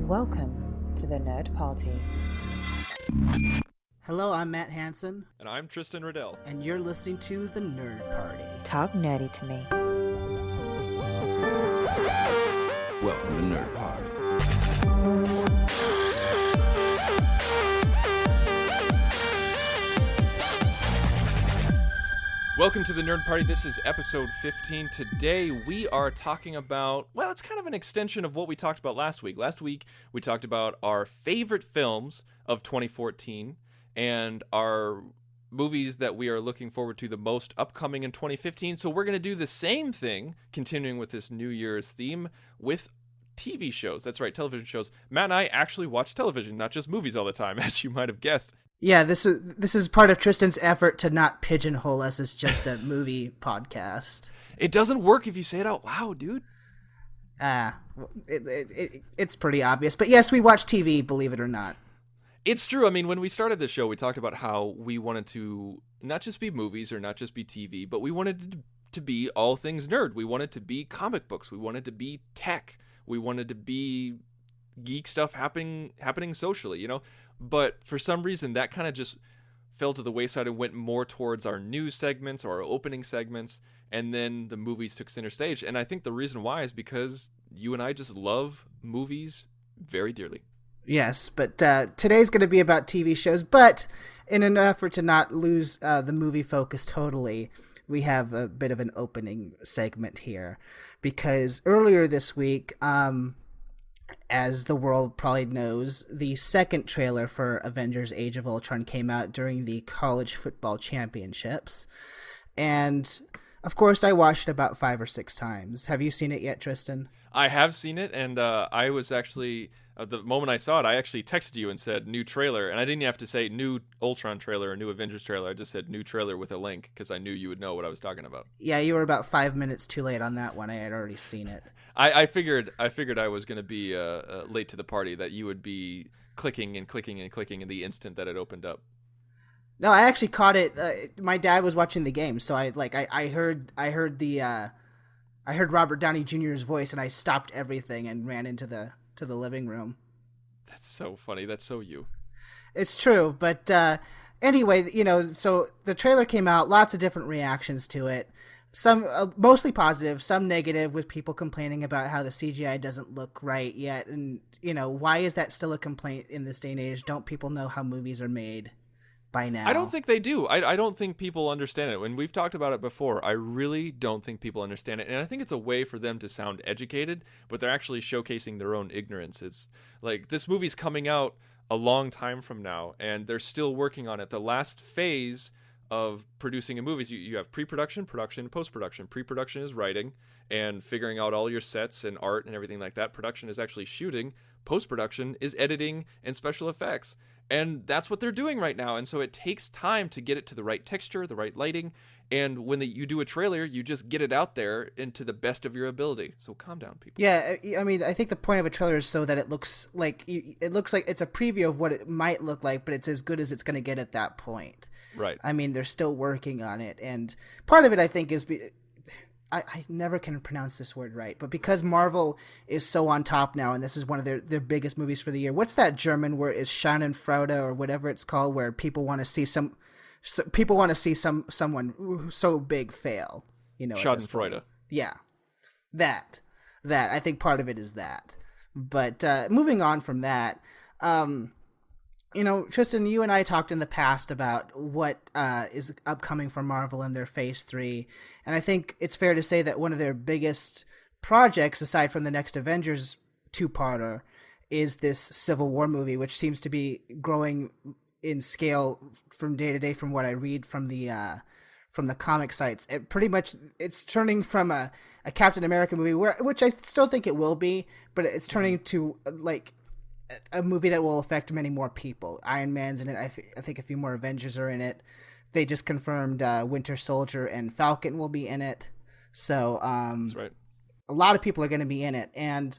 Welcome to the Nerd Party. Hello, I'm Matt Hansen. And I'm Tristan Riddell. And you're listening to The Nerd Party. Talk nerdy to me. Welcome to Nerd Party. Welcome to the Nerd Party. This is episode 15. Today we are talking about, well, it's kind of an extension of what we talked about last week. Last week we talked about our favorite films of 2014 and our movies that we are looking forward to the most upcoming in 2015. So we're going to do the same thing, continuing with this New Year's theme with TV shows. That's right, television shows. Matt and I actually watch television, not just movies all the time, as you might have guessed. Yeah, this is part of Tristan's effort to not pigeonhole us as just a movie podcast. It doesn't work if you say it out loud, dude. It's pretty obvious. But yes, we watch TV, believe it or not. It's true. I mean, when we started this show, we talked about how we wanted to not just be movies or not just be TV, but we wanted to be all things nerd. We wanted to be comic books. We wanted to be tech. We wanted to be geek stuff happening socially, you know? But for some reason, that kind of just fell to the wayside and went more towards our news segments or our opening segments, and then the movies took center stage. And I think the reason why is because you and I just love movies very dearly. Yes, but today's going to be about TV shows, but in an effort to not lose the movie focus totally, we have a bit of an opening segment here. Because earlier this week, as the world probably knows, the second trailer for Avengers Age of Ultron came out during the college football championships. And, of course, I watched it about 5 or 6 times. Have you seen it yet, Tristan? I have seen it, and I was actually, the moment I saw it, I actually texted you and said, new trailer. And I didn't have to say new Ultron trailer or new Avengers trailer. I just said new trailer with a link, because I knew you would know what I was talking about. Yeah, you were about 5 minutes too late on that one. I had already seen it. I figured I was going to be late to the party, that you would be clicking and clicking and clicking in the instant that it opened up. No, I actually caught it. My dad was watching the game, so I heard Robert Downey Jr.'s voice, and I stopped everything and ran into the living room. That's so funny. That's so you. It's true, but anyway, you know, so the trailer came out, lots of different reactions to it. Some mostly positive, some negative, with people complaining about how the CGI doesn't look right yet. And, you know, why is that still a complaint in this day and age? Don't people know how movies are made by now? I don't think they do. I don't think people understand it. When we've talked about it before, I really don't think people understand it. And I think it's a way for them to sound educated, but they're actually showcasing their own ignorance. It's like, this movie's coming out a long time from now, and they're still working on it. The last phase of producing a movie, you have pre-production, production, post-production. Pre-production is writing and figuring out all your sets and art and everything like that. Production is actually shooting. Post-production is editing and special effects. And that's what they're doing right now. And so it takes time to get it to the right texture, the right lighting. And when you do a trailer, you just get it out there into the best of your ability. So calm down, people. Yeah, I mean, I think the point of a trailer is so that it looks like it's a preview of what it might look like, but it's as good as it's going to get at that point. Right. I mean, they're still working on it. And part of it, I think, is... I never can pronounce this word right, but because Marvel is so on top now, and this is one of their biggest movies for the year. What's that German word? Is Schadenfreude or whatever it's called, where people want to see someone so big fail. You know, Schadenfreude. Yeah, that I think part of it is that. But moving on from that, you know, Tristan, you and I talked in the past about what is upcoming for Marvel in their Phase 3, and I think it's fair to say that one of their biggest projects, aside from the next Avengers two-parter, is this Civil War movie, which seems to be growing in scale from day to day from what I read from the comic sites. It's turning from a Captain America movie, which I still think it will be, but it's turning to, like, a movie that will affect many more people. Iron Man's in it. I think a few more Avengers are in it. They just confirmed Winter Soldier and Falcon will be in it. So that's right. A lot of people are going to be in it. And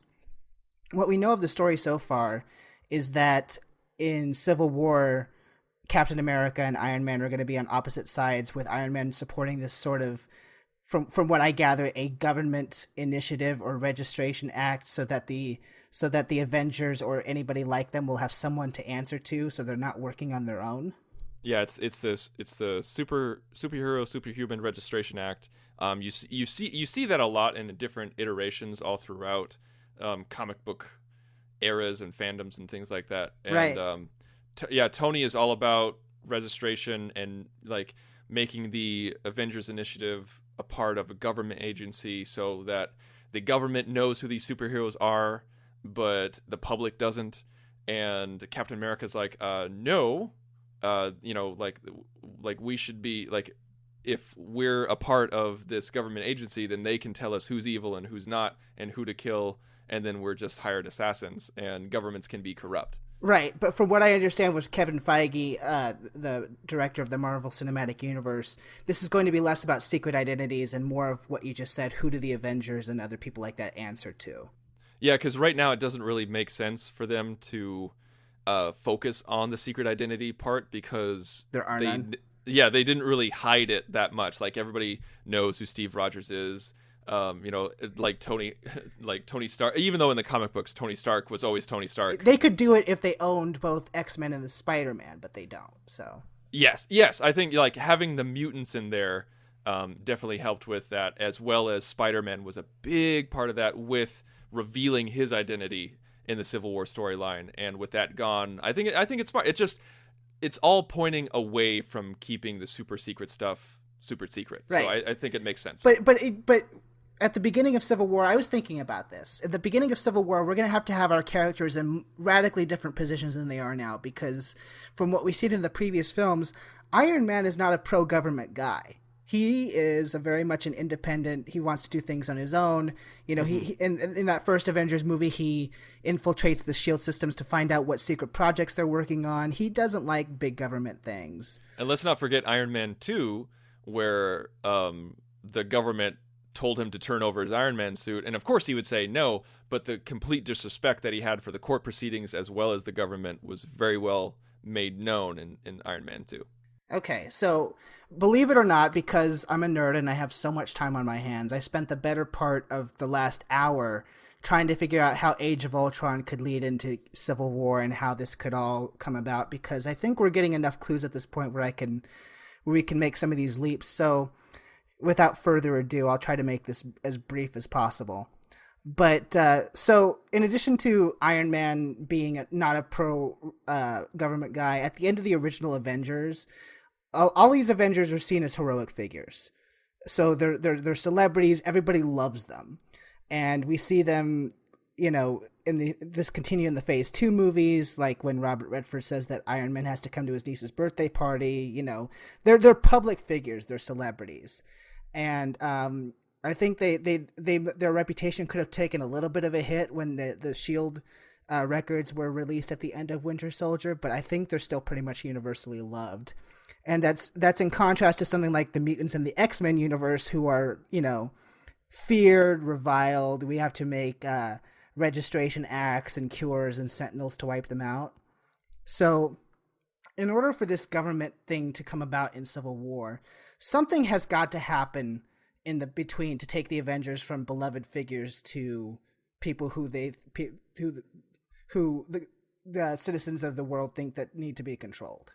what we know of the story so far is that in Civil War, Captain America and Iron Man are going to be on opposite sides, with Iron Man supporting this sort of from what I gather, a government initiative or registration act so that the Avengers or anybody like them will have someone to answer to, so they're not working on their own. Yeah, it's the superhero superhuman registration act. You see that a lot in different iterations all throughout comic book eras and fandoms and things like that. And, right. Tony is all about registration and like making the Avengers initiative a part of a government agency so that the government knows who these superheroes are, but the public doesn't. And Captain America's like, no, like we should be like, if we're a part of this government agency, then they can tell us who's evil and who's not and who to kill. And then we're just hired assassins, and governments can be corrupt. Right, but from what I understand was Kevin Feige, the director of the Marvel Cinematic Universe, this is going to be less about secret identities and more of what you just said, who do the Avengers and other people like that answer to? Yeah, because right now it doesn't really make sense for them to focus on the secret identity part because there are none. Yeah, they didn't really hide it that much. Like, everybody knows who Steve Rogers is. Like Tony Stark, even though in the comic books Tony Stark was always Tony Stark. They could do it if they owned both X-Men and the Spider-Man, but they don't. So yes, I think like having the mutants in there definitely helped with that, as well as Spider-Man was a big part of that with revealing his identity in the Civil War storyline. And with that gone, I think it's smart. It's all pointing away from keeping the super secret stuff super secret. Right. So I think it makes sense. But at the beginning of Civil War, I was thinking about this. At the beginning of Civil War, we're going to have our characters in radically different positions than they are now, because from what we've seen in the previous films, Iron Man is not a pro-government guy. He is very much an independent. He wants to do things on his own. You know, he in that first Avengers movie, he infiltrates the SHIELD systems to find out what secret projects they're working on. He doesn't like big government things. And let's not forget Iron Man 2, where the government told him to turn over his Iron Man suit, and of course he would say no, but the complete disrespect that he had for the court proceedings as well as the government was very well made known in Iron Man 2. Okay, so believe it or not, because I'm a nerd and I have so much time on my hands, I spent the better part of the last hour trying to figure out how Age of Ultron could lead into Civil War and how this could all come about, because I think we're getting enough clues at this point where we can make some of these leaps. So without further ado, I'll try to make this as brief as possible. But so in addition to Iron Man being not a pro-government guy, at the end of the original Avengers, all these Avengers are seen as heroic figures. So they're celebrities. Everybody loves them. And we see them, you know, this continue in the Phase 2 movies, like when Robert Redford says that Iron Man has to come to his niece's birthday party. You know, they're public figures. They're celebrities. And I think their reputation could have taken a little bit of a hit when the SHIELD records were released at the end of Winter Soldier, but I think they're still pretty much universally loved. And that's in contrast to something like the mutants in the X-Men universe, who are, you know, feared, reviled. We have to make registration acts and cures and sentinels to wipe them out. So in order for this government thing to come about in Civil War, something has got to happen in the between to take the Avengers from beloved figures to people who the citizens of the world think that need to be controlled.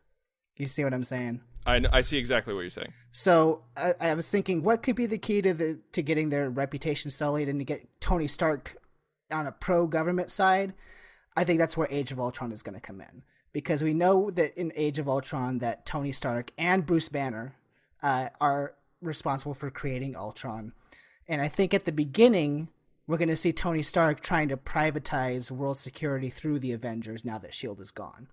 You see what I'm saying? I see exactly what you're saying. So I was thinking, what could be the key to getting their reputation sullied and to get Tony Stark on a pro-government side? I think that's where Age of Ultron is going to come in. Because we know that in Age of Ultron that Tony Stark and Bruce Banner are responsible for creating Ultron. And I think at the beginning, we're going to see Tony Stark trying to privatize world security through the Avengers now that S.H.I.E.L.D. is gone.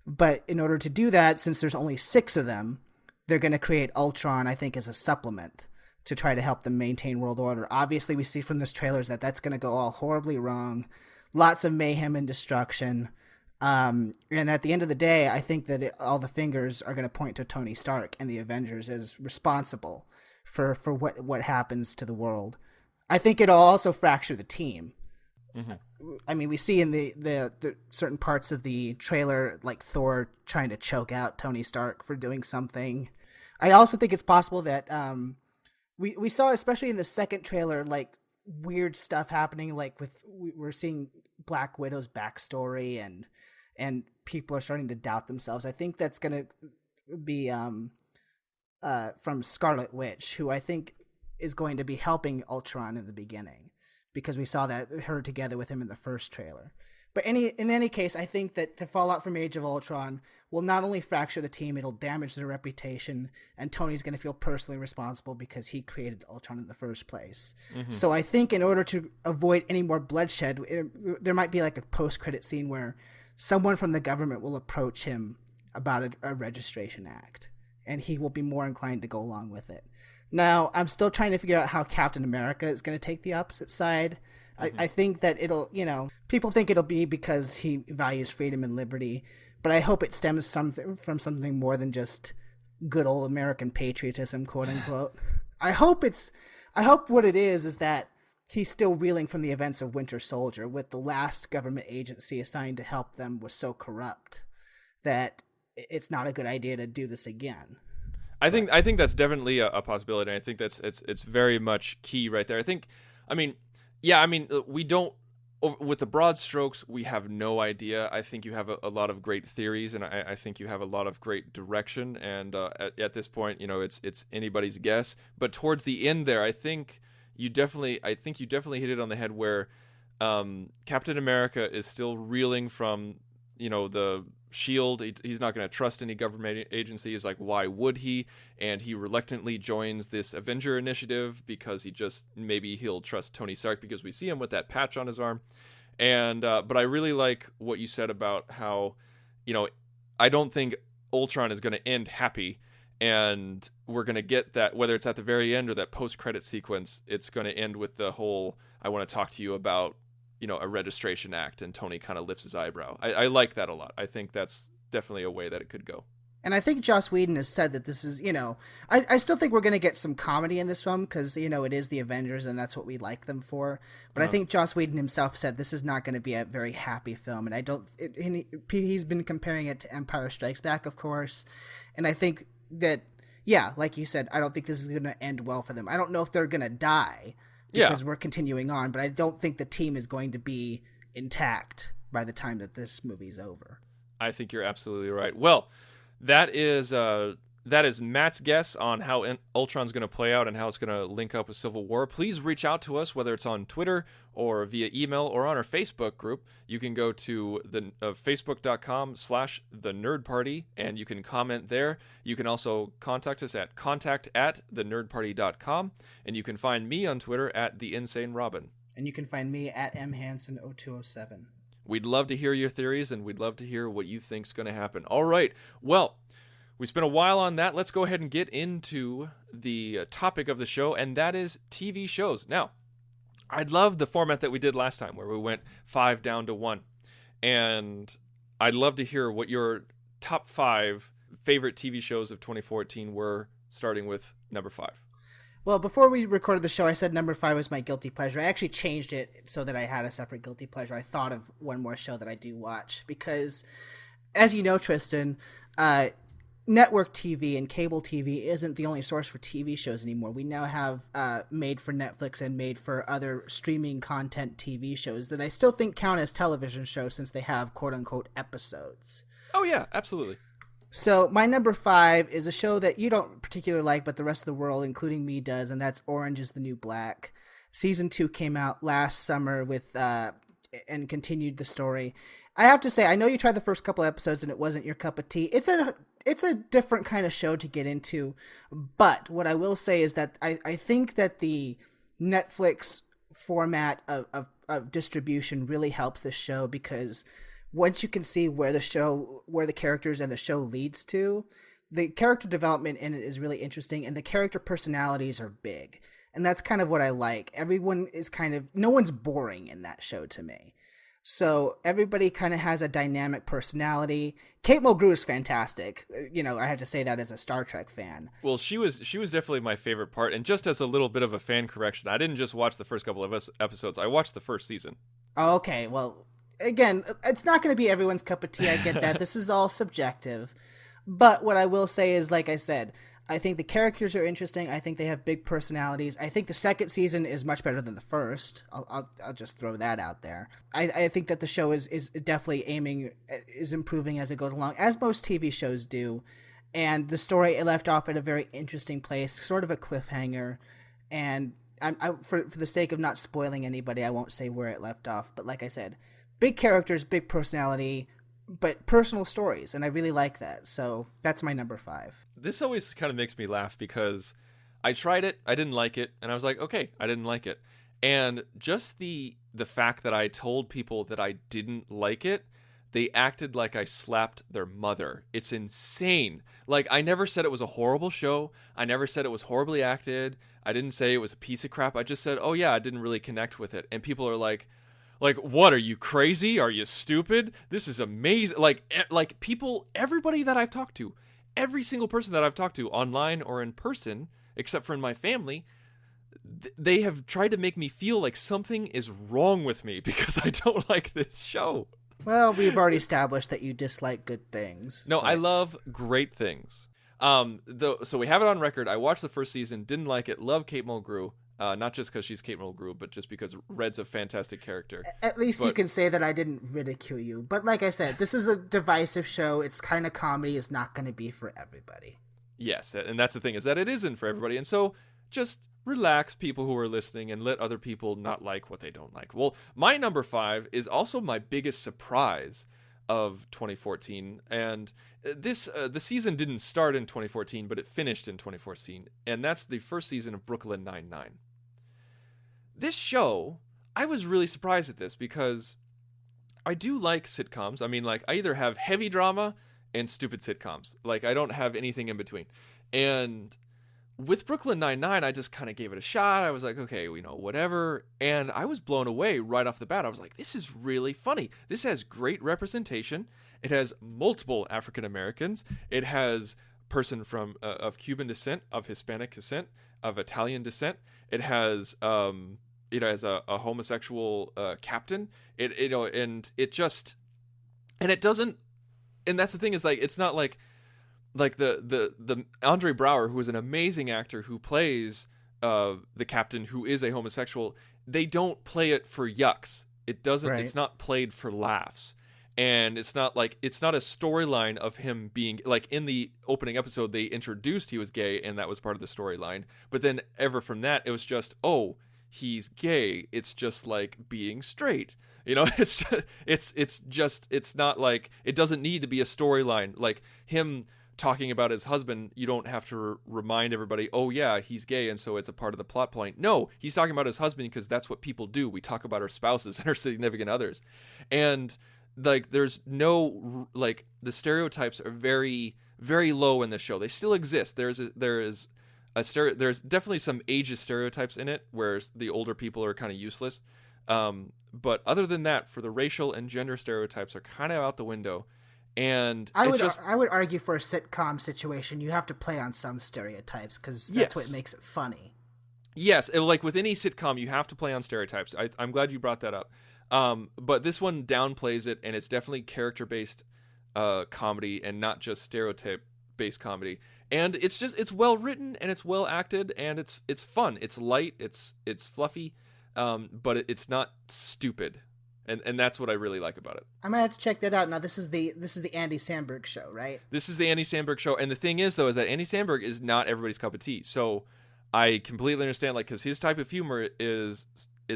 But in order to do that, since there's only 6 of them, they're going to create Ultron, I think, as a supplement to try to help them maintain world order. Obviously, we see from this trailers that that's going to go all horribly wrong. Lots of mayhem and destruction. And at the end of the day, I think that all the fingers are going to point to Tony Stark and the Avengers as responsible for what happens to the world. I think it'll also fracture the team. Mm-hmm. I mean, we see in the certain parts of the trailer, like Thor trying to choke out Tony Stark for doing something. I also think it's possible that we saw, especially in the second trailer, like weird stuff happening, like we're seeing Black Widow's backstory, and people are starting to doubt themselves. I think that's going to be from Scarlet Witch, who I think is going to be helping Ultron in the beginning, because we saw that her together with him in the first trailer. But in any case, I think that the fallout from Age of Ultron will not only fracture the team, it'll damage their reputation, and Tony's going to feel personally responsible because he created Ultron in the first place. Mm-hmm. So I think in order to avoid any more bloodshed, there might be like a post-credit scene where someone from the government will approach him about a registration act, and he will be more inclined to go along with it. Now, I'm still trying to figure out how Captain America is going to take the opposite side. Mm-hmm. I think that it'll, people think it'll be because he values freedom and liberty, but I hope it stems from something more than just good old American patriotism, quote unquote. I hope what it is that he's still reeling from the events of Winter Soldier, with the last government agency assigned to help them was so corrupt that it's not a good idea to do this again. I think that's definitely a possibility. I think it's very much key right there. We don't, with the broad strokes, we have no idea. I think you have a lot of great theories, and I think you have a lot of great direction. And at this point, it's anybody's guess. But towards the end there, I think you definitely hit it on the head, where Captain America is still reeling from the Shield. He's not going to trust any government agency. He's like, why would he? And he reluctantly joins this Avenger initiative because maybe he'll trust Tony Stark, because we see him with that patch on his arm. And but I really like what you said about how, I don't think Ultron is going to end happy, and we're going to get that, whether it's at the very end or that post-credit sequence, it's going to end with the whole, I want to talk to you about a registration act, and Tony kind of lifts his eyebrow. I like that a lot. I think that's definitely a way that it could go. And I think Joss Whedon has said that this is, I still think we're going to get some comedy in this film because, it is the Avengers and that's what we like them for. But I think Joss Whedon himself said this is not going to be a very happy film. And he's been comparing it to Empire Strikes Back, of course. And I think that, like you said, I don't think this is going to end well for them. I don't know if they're going to die, because we're continuing on, but I don't think the team is going to be intact by the time that this movie's over. I think you're absolutely right. Well, that is Matt's guess on how Ultron's going to play out and how it's going to link up with Civil War. Please reach out to us, whether it's on Twitter or via email or on our Facebook group. You can go to the facebook.com/thenerdparty, and you can comment there. You can also contact us at contact@thenerdparty.com, and you can find me on Twitter at @theinsanerobin. And you can find me at mhanson0207. We'd love to hear your theories, and we'd love to hear what you think's going to happen. All right. Well, we spent a while on that. Let's go ahead and get into the topic of the show, and that is TV shows. Now, I'd love the format that we did last time, where we went 5 down to 1. And I'd love to hear what your top 5 favorite TV shows of 2014 were, starting with number 5. Well, before we recorded the show, I said number 5 was my guilty pleasure. I actually changed it so that I had a separate guilty pleasure. I thought of one more show that I do watch because, as you know, Tristan, network TV and cable TV isn't the only source for TV shows anymore. We now have made for Netflix and made for other streaming content TV shows that I still think count as television shows since they have quote-unquote episodes. Oh, yeah, absolutely. So my number 5 is a show that you don't particularly like, but the rest of the world, including me, does, and that's Orange is the New Black. Season 2 came out last summer and continued the story. I have to say, I know you tried the first couple episodes and it wasn't your cup of tea. It's a different kind of show to get into, but what I will say is that I think that the Netflix format of distribution really helps this show, because once you can see where the characters and the show leads to, the character development in it is really interesting, and the character personalities are big. And that's kind of what I like. Everyone is no one's boring in that show to me. So everybody kind of has a dynamic personality. Kate Mulgrew is fantastic. I have to say that as a Star Trek fan. Well, she was definitely my favorite part. And just as a little bit of a fan correction, I didn't just watch the first couple of episodes. I watched the first season. Oh, okay. Well, again, it's not going to be everyone's cup of tea. I get that. This is all subjective. But what I will say is, like I said, I think the characters are interesting. I think they have big personalities. I think the second season is much better than the first. I'll just throw that out there. I think that the show is definitely is improving as it goes along, as most TV shows do. And the story left off at a very interesting place, sort of a cliffhanger. And for the sake of not spoiling anybody, I won't say where it left off. But like I said, big characters, big personality, but personal stories, and I really like that. So that's my number 5. This always kind of makes me laugh because I tried it, I didn't like it, and I was like, okay, I didn't like it. And just the fact that I told people that I didn't like it, they acted like I slapped their mother. It's insane. Like, I never said it was a horrible show. I never said it was horribly acted. I didn't say it was a piece of crap. I just said, oh yeah, I didn't really connect with it. And people are like, what, are you crazy? Are you stupid? This is amazing. Like people, everybody that I've talked to, every single person that I've talked to online or in person, except for in my family, they have tried to make me feel like something is wrong with me because I don't like this show. Well, we've already established that you dislike good things. No, but... I love great things. So we have it on record. I watched the first season, didn't like it, love Kate Mulgrew. Not just because she's Kate Mulgrew, but just because Red's a fantastic character. At least you can say that I didn't ridicule you. But like I said, this is a divisive show. It's kind of comedy. It's not going to be for everybody. Yes, and that's the thing, is that it isn't for everybody. And so just relax, people who are listening, and let other people not like what they don't like. Well, my number 5 is also my biggest surprise of 2014. And the season didn't start in 2014, but it finished in 2014. And that's the first season of Brooklyn Nine-Nine. This show, I was really surprised at this because I do like sitcoms. I mean, like, I either have heavy drama and stupid sitcoms. Like, I don't have anything in between. And with Brooklyn Nine-Nine, I just kind of gave it a shot. I was like, okay, whatever. And I was blown away right off the bat. I was like, this is really funny. This has great representation. It has multiple African Americans. It has person from of Cuban descent, of Hispanic descent, of Italian descent. It has a homosexual captain. And it doesn't. And that's the thing, is like, it's not like the Andre Braugher, who is an amazing actor who plays the captain who is a homosexual. They don't play it for yucks. It doesn't. Right. It's not played for laughs. And it's not a storyline of him being, like, in the opening episode, they introduced he was gay, and that was part of the storyline. But then ever from that, it was just, oh, he's gay. It's just like being straight. It's not like, it doesn't need to be a storyline. Like him talking about his husband, you don't have to remind everybody, oh yeah, he's gay, and so it's a part of the plot point. No, he's talking about his husband because that's what people do. We talk about our spouses and our significant others. And like, there's no, like, the stereotypes are very, very low in this show. They still exist. There's definitely some ageist stereotypes in it, where the older people are kind of useless. But other than that, for the racial and gender stereotypes are kind of out the window. And I would argue for a sitcom situation, you have to play on some stereotypes, because that's what makes it funny. Yes, like with any sitcom, you have to play on stereotypes. I'm glad you brought that up. But this one downplays it, and it's definitely character-based comedy and not just stereotype-based comedy. And it's well written, and it's well acted, and it's fun. It's light, it's fluffy, but it's not stupid. And that's what I really like about it. I might have to check that out. Now, this is the Andy Samberg show, right? This is the Andy Samberg show. And the thing is, though, is that Andy Samberg is not everybody's cup of tea. So I completely understand, like, because his type of humor is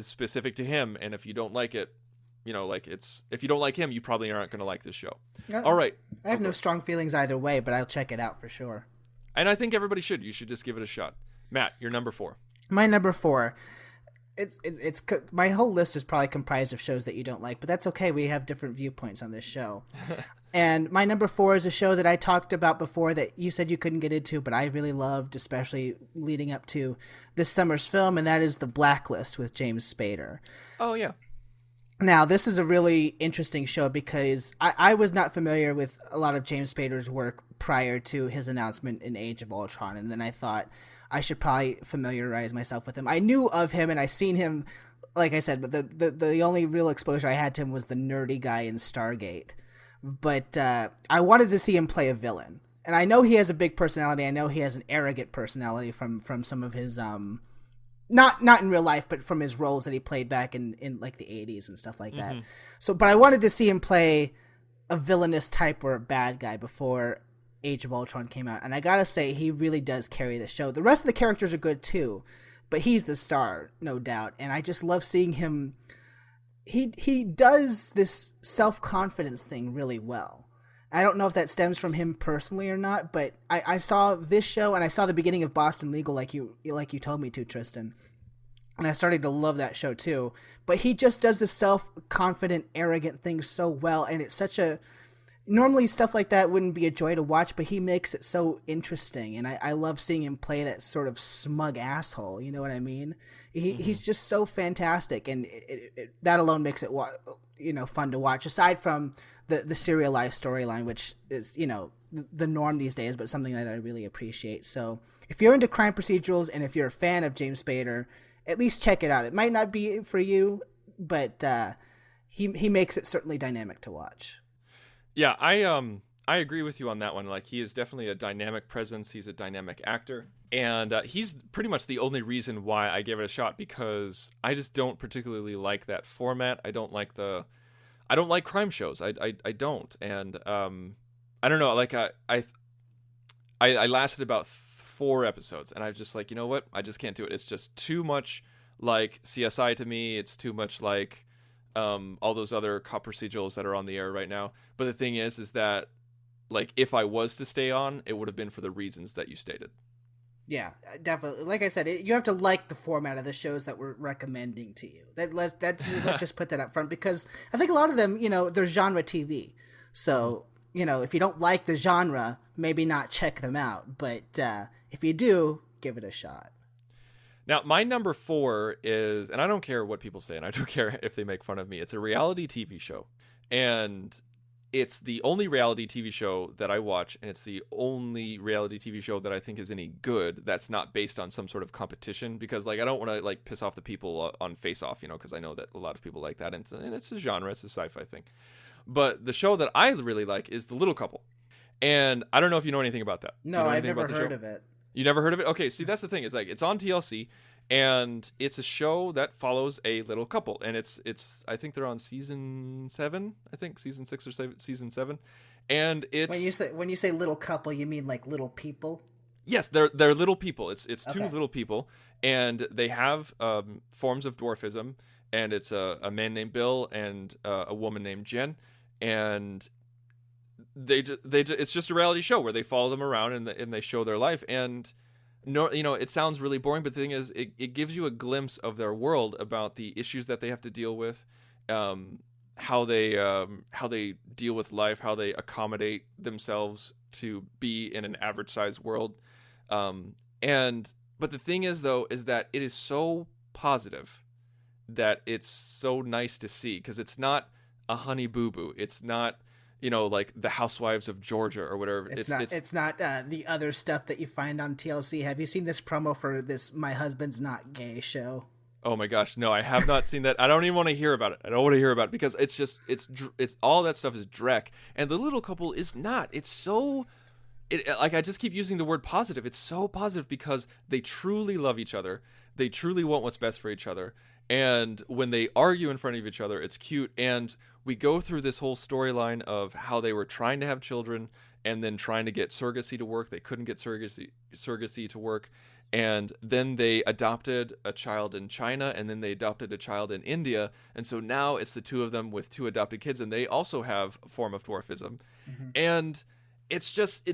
specific to him. And if you don't like it, if you don't like him, you probably aren't going to like this show. All right. I have no strong feelings either way, but I'll check it out for sure. And I think everybody should. You should just give it a shot. Matt, your number 4. My number 4. It's my whole list is probably comprised of shows that you don't like, but that's okay. We have different viewpoints on this show. And my number 4 is a show that I talked about before that you said you couldn't get into, but I really loved, especially leading up to this summer's film, and that is The Blacklist with James Spader. Oh, yeah. Now, this is a really interesting show because I was not familiar with a lot of James Spader's work prior to his announcement in Age of Ultron, and then I thought I should probably familiarize myself with him. I knew of him and I seen him, like I said, but the only real exposure I had to him was the nerdy guy in Stargate. But I wanted to see him play a villain. and I know he has a big personality. I know he has an arrogant personality from some of his not in real life, but from his roles that he played back in like the 80s and stuff like that. So, but I wanted to see him play a villainous type or a bad guy before Age of Ultron came out, and I gotta say he really does carry the show. The rest of the characters are good too, but he's the star, no doubt, and I just love seeing him. He does this self-confidence thing really well. I don't know if that stems from him personally or not, but I saw this show and I saw the beginning of Boston Legal like you told me to, Tristan. And I started to love that show too. But he just does this self-confident, arrogant thing so well, and it's such a... Normally stuff like that wouldn't be a joy to watch, but he makes it so interesting, and I love seeing him play that sort of smug asshole, you know what I mean? He's just so fantastic, and that alone makes it fun to watch, aside from the serialized storyline, which is, the norm these days, but something that I really appreciate. So if you're into crime procedurals, and if you're a fan of James Spader, at least check it out. It might not be for you, but he makes it certainly dynamic to watch. Yeah, I agree with you on that one. Like, he is definitely a dynamic presence. He's a dynamic actor, and he's pretty much the only reason why I gave it a shot, because I just don't particularly like that format. I don't like crime shows. I don't, and I don't know. Like I lasted about 4 episodes, and I was just like, you know what? I just can't do it. It's just too much like CSI to me. It's too much like all those other cop procedurals that are on the air right now. But the thing is that, like, if I was to stay on, it would have been for the reasons that you stated. Yeah, definitely. Like I said, you have to like the format of the shows that we're recommending to you. Let's just put that up front, because I think a lot of them, they're genre TV. So, if you don't like the genre, maybe not check them out. But if you do, give it a shot. Now, my number 4 is, and I don't care what people say, and I don't care if they make fun of me, it's a reality TV show. And it's the only reality TV show that I watch, and it's the only reality TV show that I think is any good that's not based on some sort of competition, because, like, I don't want to, like, piss off the people on Face Off, because I know that a lot of people like that, and it's a genre, it's a sci-fi thing. But the show that I really like is The Little Couple. And I don't know if you know anything about that. No, I've never heard of it. You never heard of it? Okay, see, that's the thing. It's like, it's on TLC, and it's a show that follows a little couple, and it's I think they're on season 7. I think season 6 or season 7, and it's when you say little couple, you mean like little people? Yes, they're little people. It's two Okay. little people, and they have forms of dwarfism, and it's a man named Bill and a woman named Jen, and it's just a reality show where they follow them around and they show their life. And no, it sounds really boring, but the thing is, it gives you a glimpse of their world, about the issues that they have to deal with, how they deal with life, how they accommodate themselves to be in an average sized world. But the thing is, though, is that it is so positive that it's so nice to see, because it's not a Honey Boo Boo. It's not, like The Housewives of Georgia or whatever. It's not the other stuff that you find on TLC. Have you seen this promo for this My Husband's Not Gay show? Oh my gosh, no, I have not seen that. I don't even want to hear about it. I don't want to hear about it, because it's all that stuff is dreck, and The Little Couple is not. It's so... like, I just keep using the word positive. It's so positive because they truly love each other. They truly want what's best for each other. And when they argue in front of each other, it's cute. And we go through this whole storyline of how they were trying to have children and then trying to get surrogacy to work. They couldn't get surrogacy to work. And then they adopted a child in China, and then they adopted a child in India. And so now it's the two of them with 2 adopted kids, and they also have a form of dwarfism. Mm-hmm. And it's just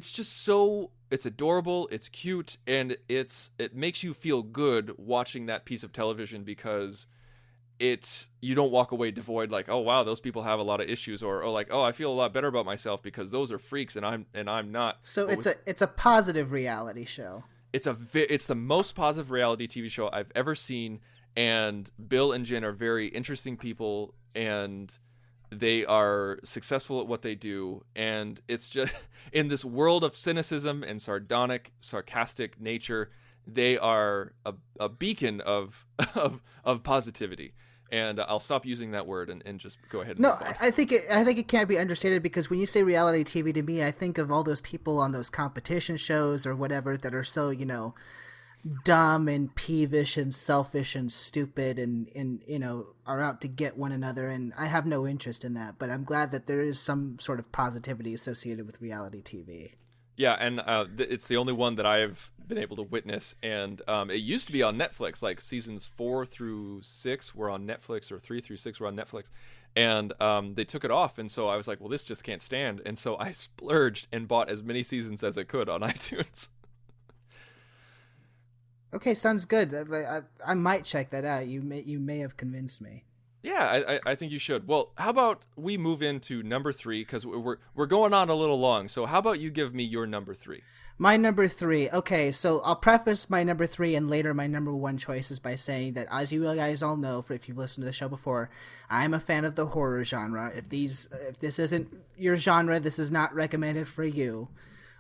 so, it's adorable, it's cute, and it makes you feel good watching that piece of television, because you don't walk away devoid, like, oh wow, those people have a lot of issues, or like, oh, I feel a lot better about myself because those are freaks and I'm not. So it's a positive reality show. It's the most positive reality TV show I've ever seen, and Bill and Jen are very interesting people, and they are successful at what they do, and it's just, in this world of cynicism and sarcastic nature, they are a beacon of positivity. And I'll stop using that word and just go ahead and No, move on. I think it can't be understated, because when you say reality TV to me, I think of all those people on those competition shows or whatever that are so, dumb and peevish and selfish and stupid and are out to get one another, and I have no interest in that, but I'm glad that there is some sort of positivity associated with reality TV. Yeah, and it's the only one that I've been able to witness, and it used to be on Netflix. Like seasons 4 through 6 were on Netflix, or 3 through 6 were on Netflix, and they took it off. And so I was like, well, this just can't stand. And so I splurged and bought as many seasons as I could on iTunes. Okay, sounds good. I might check that out. You may have convinced me. Yeah, I think you should. Well, how about we move into number 3, because we're going on a little long. So how about you give me your number 3? My number 3. Okay, so I'll preface my number 3 and later my number 1 choices by saying that, as you guys all know, if you've listened to the show before, I'm a fan of the horror genre. If this isn't your genre, this is not recommended for you.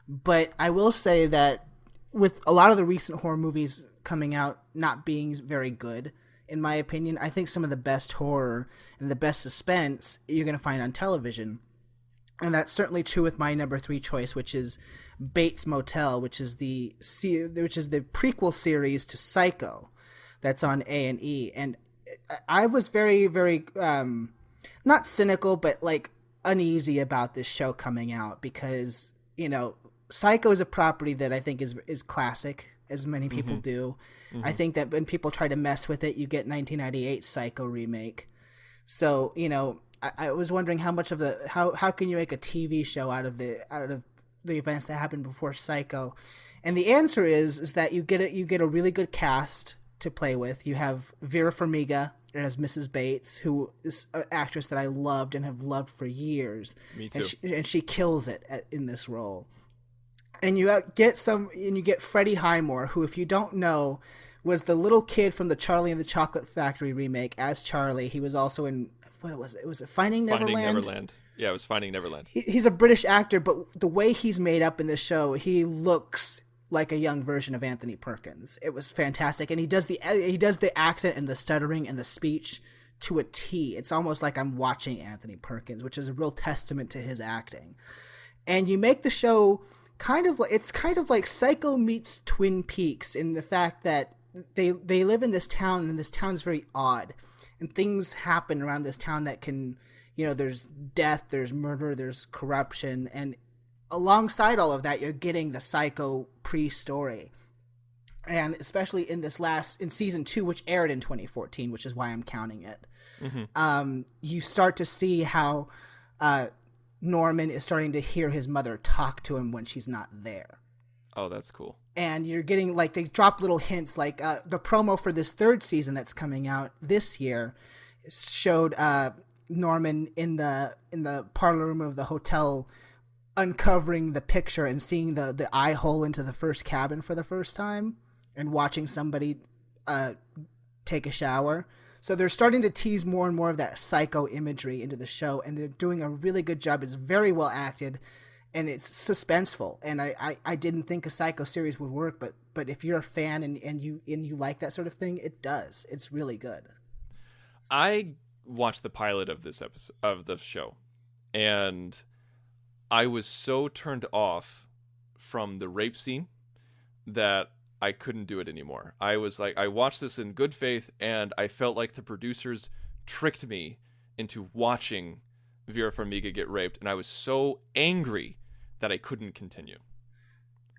But I will say that with a lot of the recent horror movies coming out not being very good, in my opinion, I think some of the best horror and the best suspense you're going to find on television. And that's certainly true with my number 3 choice, which is Bates Motel, which is the prequel series to Psycho that's on A&E. And I was very, very, not cynical, but like uneasy about this show coming out because, Psycho is a property that I think is classic, as many people do. I think that when people try to mess with it, you get 1998 Psycho remake. So, I was wondering how much of how can you make a TV show out of the events that happened before Psycho? And the answer is that you get a really good cast to play with. You have Vera Farmiga as Mrs. Bates, who is an actress that I loved and have loved for years. Me too. And she kills it in this role. And you get Freddie Highmore, who, if you don't know, was the little kid from the Charlie and the Chocolate Factory remake as Charlie. He was also in, what was it? Was it Finding Neverland? Finding Neverland. Yeah, it was Finding Neverland. He's a British actor, but the way he's made up in this show, he looks like a young version of Anthony Perkins. It was fantastic, and he does the accent and the stuttering and the speech to a T. It's almost like I'm watching Anthony Perkins, which is a real testament to his acting. And you make the show kind of like Psycho meets Twin Peaks in the fact that they live in this town, and this town's very odd, and things happen around this town that can, there's death, there's murder, there's corruption, and alongside all of that, you're getting the Psycho pre-story. And especially in season 2, which aired in 2014, which is why I'm counting it, you start to see how Norman is starting to hear his mother talk to him when she's not there. Oh, that's cool. And you're getting, like, they drop little hints, like the promo for this 3rd season that's coming out this year showed Norman in the parlor room of the hotel uncovering the picture and seeing the eye hole into the first cabin for the first time and watching somebody take a shower. So they're starting to tease more and more of that Psycho imagery into the show, and they're doing a really good job. It's very well acted, and it's suspenseful. And I didn't think a Psycho series would work, but if you're a fan and you like that sort of thing, it does. It's really good. I watched the pilot of this episode of the show, and I was so turned off from the rape scene that I couldn't do it anymore. I was like, I watched this in good faith, and I felt like the producers tricked me into watching Vera Farmiga get raped, and I was so angry that I couldn't continue.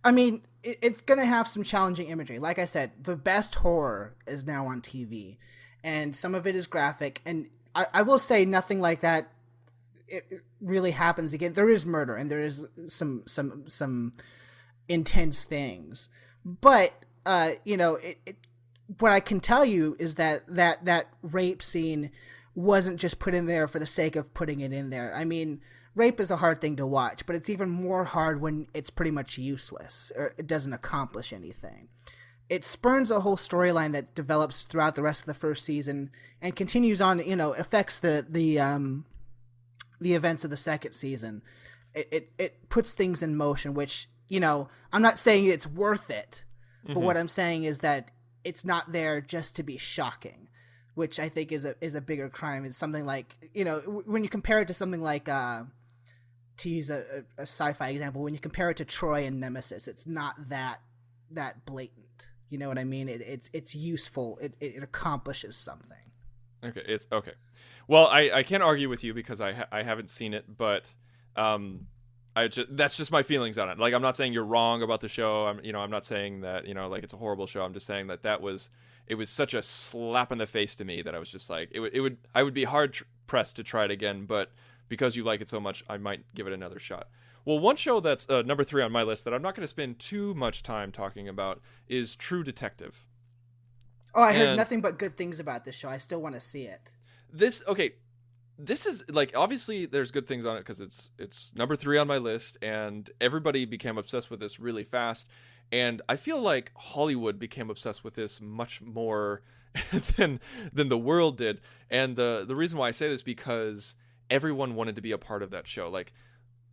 I mean, it's going to have some challenging imagery. Like I said, the best horror is now on TV, and some of it is graphic, and I will say nothing like that it really happens again. There is murder, and there is some intense things. But, what I can tell you is that rape scene wasn't just put in there for the sake of putting it in there. I mean, rape is a hard thing to watch, but it's even more hard when it's pretty much useless or it doesn't accomplish anything. It spurns a whole storyline that develops throughout the rest of the first season and continues on, affects the events of the second season. It puts things in motion, which, I'm not saying it's worth it, but what I'm saying is that it's not there just to be shocking. which I think is a bigger crime. It's something like, when you compare it to something like, to use a sci-fi example, when you compare it to Troy and Nemesis, it's not that blatant. You know what I mean? It's useful. It accomplishes something. Okay, it's okay. Well, I can't argue with you because I haven't seen it, but that's just my feelings on it. Like, I'm not saying you're wrong about the show. I'm not saying that like it's a horrible show. I'm just saying that it was such a slap in the face to me that I was just like, I would be hard pressed to try it again, but because you like it so much, I might give it another shot. Well, one show that's number 3 on my list that I'm not going to spend too much time talking about is True Detective. Oh, I heard nothing but good things about this show. I still want to see it. This is like, obviously there's good things on it because it's number 3 on my list, and everybody became obsessed with this really fast. And I feel like Hollywood became obsessed with this much more than the world did. And the reason why I say this is because everyone wanted to be a part of that show. Like,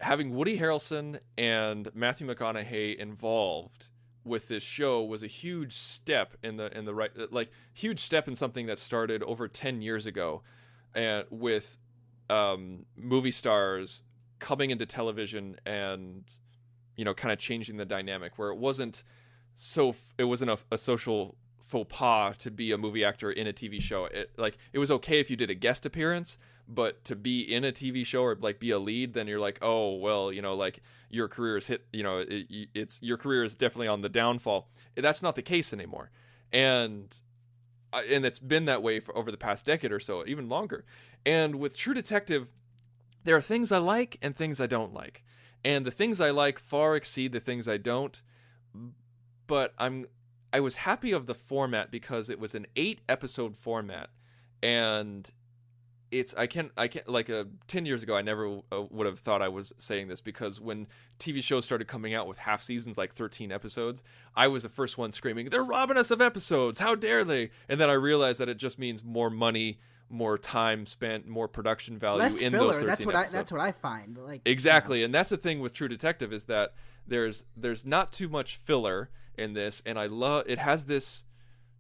having Woody Harrelson and Matthew McConaughey involved with this show was a huge step in the right, like, huge step in something that started over 10 years ago, and with movie stars coming into television and kind of changing the dynamic, where it wasn't a social faux pas to be a movie actor in a TV show. It was okay if you did a guest appearance, but to be in a TV show or like be a lead, then you're like, oh well, like your career is hit. Your career is definitely on the downfall. That's not the case anymore, and it's been that way for over the past decade or so, even longer. And with True Detective, there are things I like and things I don't like, and the things I like far exceed the things I don't. But I was happy of the format because it was an 8-episode format, and I can't like 10 years ago I never would have thought I was saying this, because when TV shows started coming out with half seasons, like 13 episodes, I was the first one screaming, they're robbing us of episodes, how dare they? And then I realized that it just means more money, more time spent, more production value less in filler. those 13 episodes. That's what I find. Like, exactly. And that's the thing with True Detective, is that there's not too much filler in this, and it has this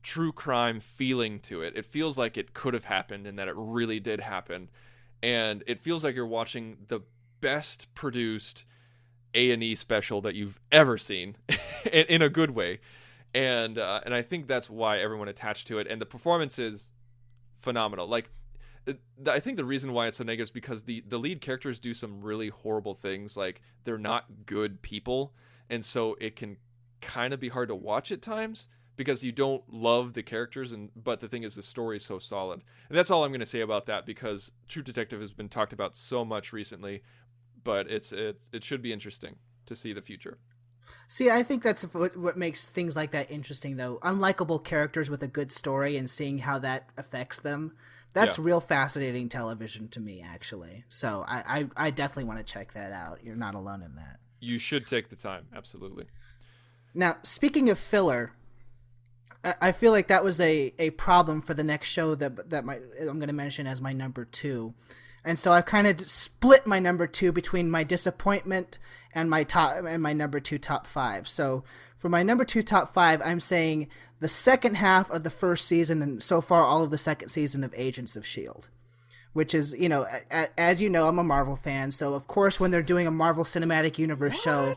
true crime feeling to it. It feels like it could have happened and that it really did happen, and it feels like you're watching the best produced A&E special that you've ever seen in a good way, and I think that's why everyone attached to it. And the performance is phenomenal. Like, I think the reason why it's so negative is because the lead characters do some really horrible things. Like, they're not good people, and so it can kind of be hard to watch at times because you don't love the characters, but the thing is, the story is so solid. And that's all I'm going to say about that, because True Detective has been talked about so much recently, but it should be interesting to see the future. See, I think that's what makes things like that interesting, though. Unlikable characters with a good story and seeing how that affects them. That's real fascinating television to me, actually. So I definitely want to check that out. You're not alone in that. You should take the time. Absolutely. Now, speaking of filler, I feel like that was a problem for the next show that I'm going to mention as my number 2. And so I've kind of split my number 2 between my disappointment and my number 2 top 5. So for my number 2 top 5, I'm saying the second half of the first season, and so far all of the second season of Agents of S.H.I.E.L.D., which is, as you know, I'm a Marvel fan. So of course, when they're doing a Marvel Cinematic Universe show.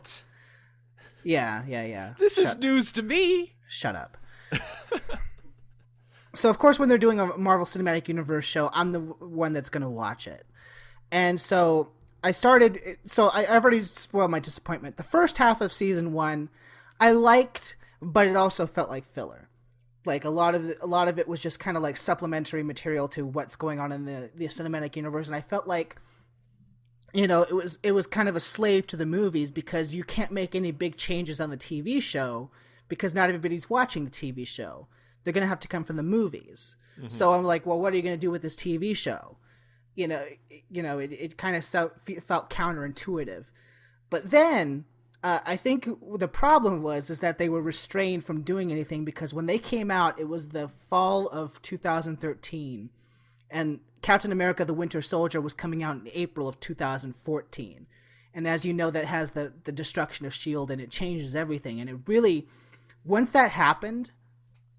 Yeah. This is news to me. Shut up. So, of course, when they're doing a Marvel Cinematic Universe show, I'm the one that's going to watch it. And so I've already spoiled my disappointment. The first half of season 1, I liked, but it also felt like filler. Like, a lot of it was just kind of like supplementary material to what's going on in the cinematic universe. And I felt like, it was kind of a slave to the movies, because you can't make any big changes on the TV show because not everybody's watching the TV show. They're going to have to come from the movies. Mm-hmm. So I'm like, well, what are you going to do with this TV show? It kind of felt counterintuitive. But then I think the problem is that they were restrained from doing anything, because when they came out, it was the fall of 2013, and Captain America: The Winter Soldier was coming out in April of 2014. And as you know, that has the destruction of S.H.I.E.L.D., and it changes everything. And it really, once that happened,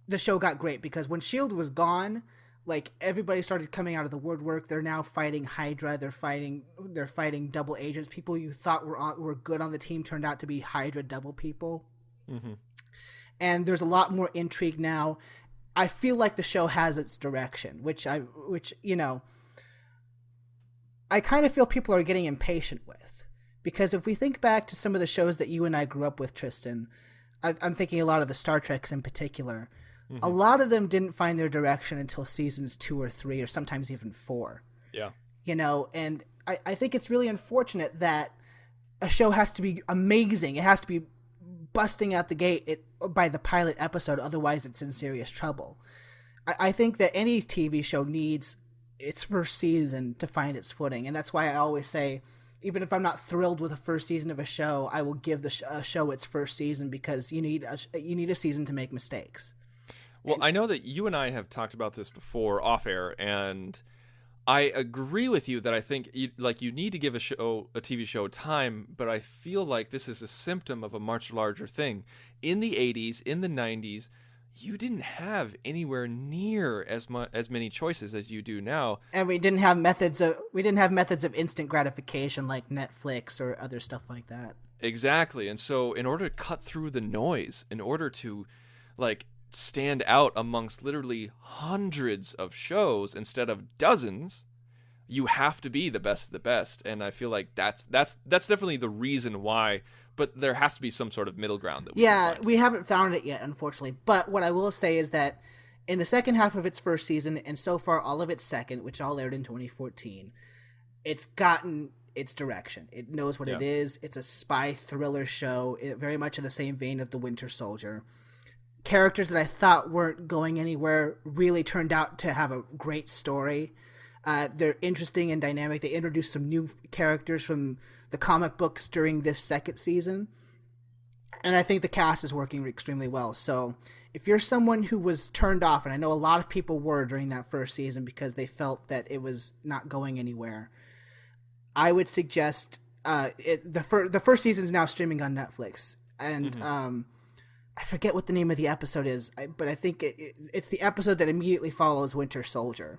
the show got great, because when S.H.I.E.L.D. was gone, like everybody started coming out of the woodwork. They're now fighting Hydra. They're fighting double agents. People you thought were good on the team turned out to be Hydra double people. Mm-hmm. And there's a lot more intrigue now. I feel like the show has its direction, which I kind of feel people are getting impatient with, because if we think back to some of the shows that you and I grew up with, Tristan, I'm thinking a lot of the Star Treks in particular. Mm-hmm. A lot of them didn't find their direction until seasons 2 or 3, or sometimes even 4. Yeah. And I think it's really unfortunate that a show has to be amazing. It has to be busting out the gate by the pilot episode, otherwise it's in serious trouble. I think that any TV show needs its first season to find its footing, and that's why I always say, even if I'm not thrilled with the first season of a show, I will give the show its first season, because you need a season to make mistakes. Well, I know that you and I have talked about this before off air, and I agree with you that I think you need to give a TV show time, but I feel like this is a symptom of a much larger thing. In the 80s, in the 90s, you didn't have anywhere near as many choices as you do now, and we didn't have methods of instant gratification like Netflix or other stuff like that. Exactly. And so in order to cut through the noise, in order to stand out amongst literally hundreds of shows instead of dozens, you have to be the best of the best. And I feel like that's definitely the reason why, but there has to be some sort of middle ground that we haven't found it yet, unfortunately. But what I will say is that in the second half of its first season, and so far all of its second, which all aired in 2014, it's gotten its direction. It knows what it is. It's a spy thriller show, very much in the same vein of The Winter Soldier. Characters that I thought weren't going anywhere really turned out to have a great story. They're interesting and dynamic. They introduced some new characters from the comic books during this second season. And I think the cast is working extremely well. So if you're someone who was turned off, and I know a lot of people were during that first season because they felt that it was not going anywhere, I would suggest the first season is now streaming on Netflix. And I forget what the name of the episode is, but I think it's the episode that immediately follows Winter Soldier.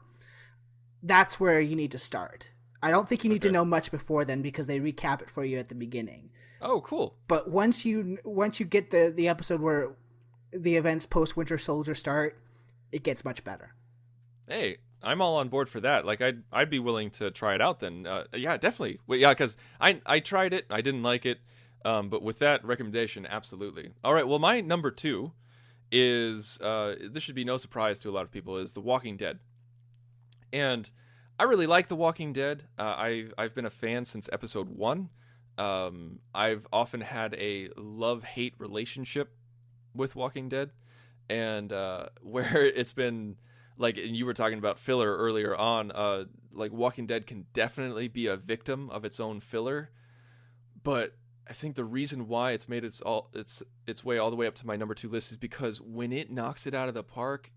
That's where you need to start. I don't think you need to know much before then, because they recap it for you at the beginning. Oh, cool. But once you get the episode where the events post Winter Soldier start, it gets much better. Hey, I'm all on board for that. Like, I'd be willing to try it out then. Yeah, definitely. Well, yeah, because I tried it. I didn't like it. But with that recommendation, absolutely. All right, well, my number 2 is, this should be no surprise to a lot of people, is The Walking Dead. And I really like The Walking Dead. I've been a fan since episode 1. I've often had a love-hate relationship with Walking Dead, and where it's been, like, and you were talking about filler earlier on, like, Walking Dead can definitely be a victim of its own filler, but I think the reason why it's made its way all the way up to my number 2 list is because when it knocks it out of the park,